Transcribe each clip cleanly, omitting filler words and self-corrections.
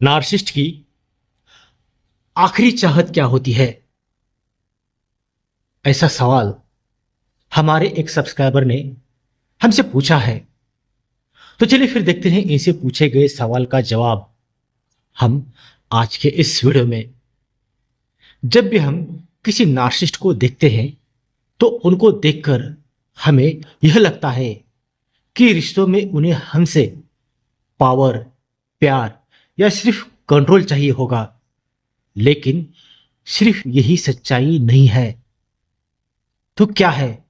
Narcissist की आखिरी चाहत क्या होती है? ऐसा सवाल हमारे एक सब्सक्राइबर ने हमसे पूछा है। तो चलिए फिर देखते हैं इनसे पूछे गए सवाल का जवाब हम आज के इस वीडियो में। जब भी हम किसी नार्सिसिस्ट को देखते हैं तो उनको देखकर हमें यह लगता है कि रिश्तों में उन्हें हमसे पावर, प्यार या सिर्फ कंट्रोल चाहिए होगा। लेकिन सिर्फ यही सच्चाई नहीं है। तो क्या है?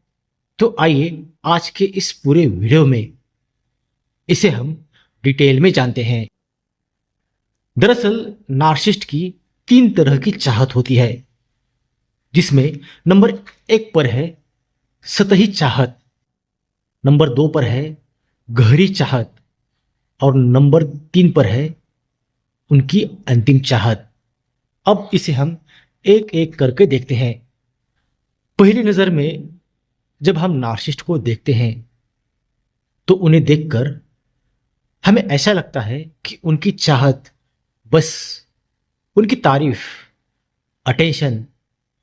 तो आइए आज के इस पूरे वीडियो में इसे हम डिटेल में जानते हैं। दरअसल नार्सिसिस्ट की 3 तरह की चाहत होती है, जिसमें नंबर 1 पर है सतही चाहत, नंबर 2 पर है गहरी चाहत और नंबर 3 पर है उनकी अंतिम चाहत। अब इसे हम एक एक करके देखते हैं। पहली नजर में जब हम नार्सिसिस्ट को देखते हैं तो उन्हें देखकर हमें ऐसा लगता है कि उनकी चाहत बस उनकी तारीफ, अटेंशन,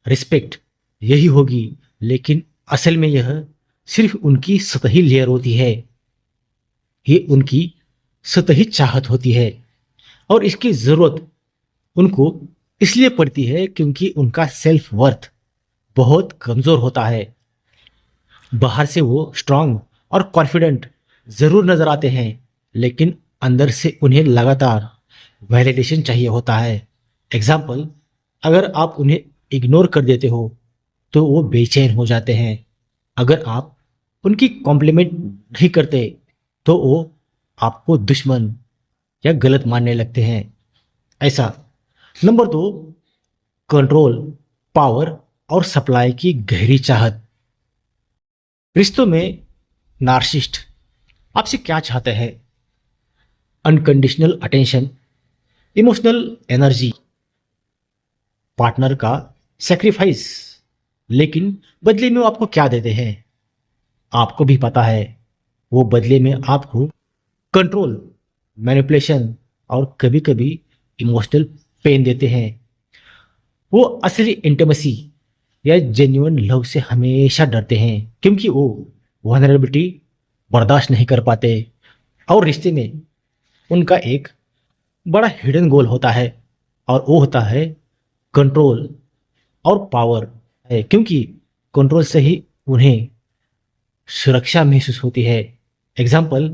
रिस्पेक्ट यही होगी। लेकिन असल में यह सिर्फ उनकी सतही लेयर होती है। ये उनकी सतही चाहत होती है और इसकी जरूरत उनको इसलिए पड़ती है क्योंकि उनका सेल्फ वर्थ बहुत कमजोर होता है। बाहर से वो स्ट्रांग और कॉन्फिडेंट जरूर नजर आते हैं, लेकिन अंदर से उन्हें लगातार वैलिडेशन चाहिए होता है। एग्जाम्पल, अगर आप उन्हें इग्नोर कर देते हो तो वो बेचैन हो जाते हैं। अगर आप उनकी कॉम्प्लीमेंट नहीं करते तो वो आपको दुश्मन या गलत मानने लगते हैं। ऐसा। नंबर 2, कंट्रोल, पावर और सप्लाई की गहरी चाहत। रिश्तों में नार्सिसिस्ट आपसे क्या चाहते हैं? Unconditional attention, emotional energy, partner का सेक्रीफाइस। लेकिन बदले में वो आपको क्या देते हैं? आपको भी पता है, वो बदले में आपको कंट्रोल, मैनिपुलेशन और कभी कभी इमोशनल पेन देते हैं। वो असली इंटीमेसी या जेन्युइन लव से हमेशा डरते हैं क्योंकि वो वल्नरेबिलिटी बर्दाश्त नहीं कर पाते। और रिश्ते में उनका एक बड़ा हिडन गोल होता है और वो होता है कंट्रोल और पावर है, क्योंकि कंट्रोल से ही उन्हें सुरक्षा महसूस होती है। एग्जाम्पल,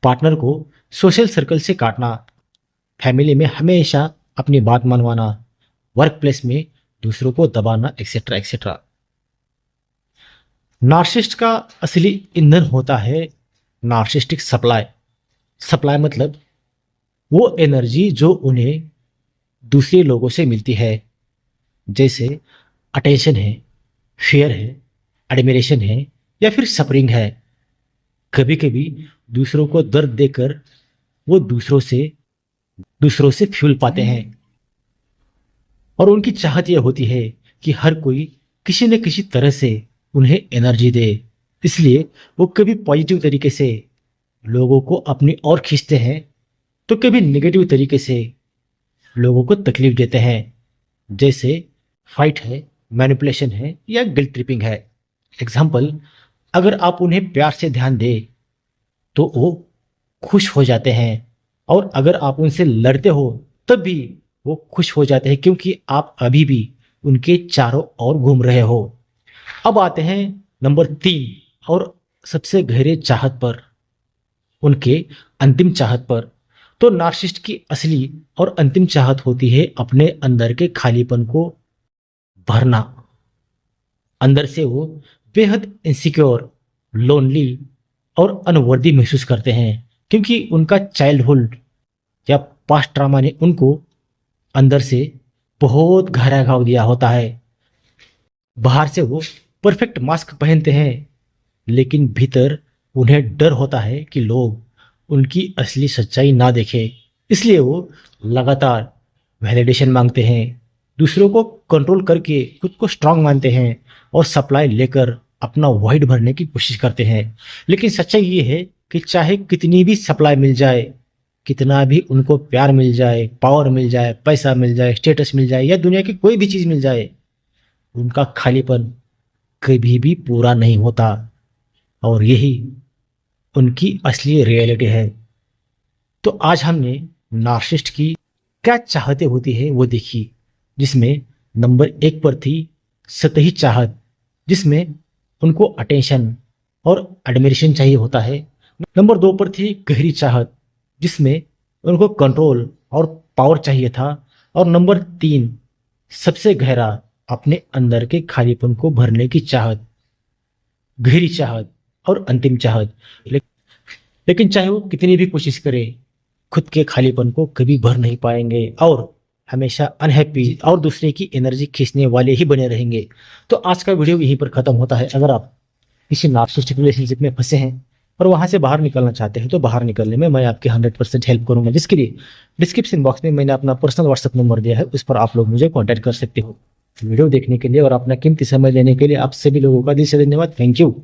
पार्टनर को सोशल सर्कल से काटना, फैमिली में हमेशा अपनी बात मनवाना, वर्क प्लेस में दूसरों को दबाना, एक्सेट्रा एक्सेट्रा। नार्सिसिस्ट का असली ईंधन होता है नार्सिसिस्टिक सप्लाई। सप्लाई मतलब वो एनर्जी जो उन्हें दूसरे लोगों से मिलती है, जैसे अटेंशन है, फेयर है, एडमिरेशन है या फिर सफरिंग है। कभी कभी दूसरों को दर्द देकर वो दूसरों से फ्यूल पाते हैं। और उनकी चाहत यह होती है कि हर कोई किसी न किसी तरह से उन्हें एनर्जी दे। इसलिए वो कभी पॉजिटिव तरीके से लोगों को अपनी ओर खींचते हैं तो कभी नेगेटिव तरीके से लोगों को तकलीफ देते हैं, जैसे फाइट है, मैनिपुलेशन है या गिल्ट ट्रिपिंग है। एग्जाम्पल, अगर आप उन्हें प्यार से ध्यान दें तो वो खुश हो जाते हैं और अगर आप उनसे लड़ते हो तब भी वो खुश हो जाते हैं क्योंकि आप अभी भी उनके चारों ओर घूम रहे हो। अब आते हैं नंबर 3 और सबसे गहरे चाहत पर, उनके अंतिम चाहत पर। तो नार्सिसिस्ट की असली और अंतिम चाहत होती है अपने अंदर के खालीपन को भरना। अंदर से वो बेहद इनसिक्योर, लोनली और अनवर्दी महसूस करते हैं क्योंकि उनका चाइल्डहुड या पास्ट ट्रॉमा ने उनको अंदर से बहुत गहरा घाव दिया होता है। बाहर से वो परफेक्ट मास्क पहनते हैं, लेकिन भीतर उन्हें डर होता है कि लोग उनकी असली सच्चाई ना देखें। इसलिए वो लगातार वैलिडेशन मांगते हैं, दूसरों को कंट्रोल करके खुद को स्ट्रांग मानते हैं और सप्लाई लेकर अपना वॉइड भरने की कोशिश करते हैं। लेकिन सच्चाई ये है कि चाहे कितनी भी सप्लाई मिल जाए, कितना भी उनको प्यार मिल जाए, पावर मिल जाए, पैसा मिल जाए, स्टेटस मिल जाए या दुनिया की कोई भी चीज़ मिल जाए, उनका खालीपन कभी भी पूरा नहीं होता। और यही उनकी असली रियलिटी है। तो आज हमने नार्सिसिस्ट की क्या चाहते होती है वो देखी, जिसमें नंबर 1 पर थी सतही चाहत, जिसमें उनको अटेंशन और एडमिरेशन चाहिए होता है। नंबर 2 पर थी गहरी चाहत, जिसमें उनको कंट्रोल और पावर चाहिए था। और नंबर 3 सबसे गहरा, अपने अंदर के खालीपन को भरने की चाहत, गहरी चाहत और अंतिम चाहत। लेकिन चाहे वो कितनी भी कोशिश करे, खुद के खालीपन को कभी भर नहीं पाएंगे और हमेशा अनहैप्पी और दूसरे की एनर्जी खींचने वाले ही बने रहेंगे। तो आज का वीडियो यहीं पर खत्म होता है। अगर आप किसी नार्सिसिस्टिक रिलेशनशिप में फंसे हैं और वहां से बाहर निकलना चाहते हैं तो बाहर निकलने में मैं आपकी 100% हेल्प करूंगा, जिसके लिए डिस्क्रिप्शन बॉक्स में मैंने अपना पर्सनल व्हाट्सएप नंबर दिया है, उस पर आप लोग मुझे कॉन्टैक्ट कर सकते हो। वीडियो देखने के लिए और अपना कीमती समय लेने के लिए आप सभी लोगों का दिल से धन्यवाद। Thank you.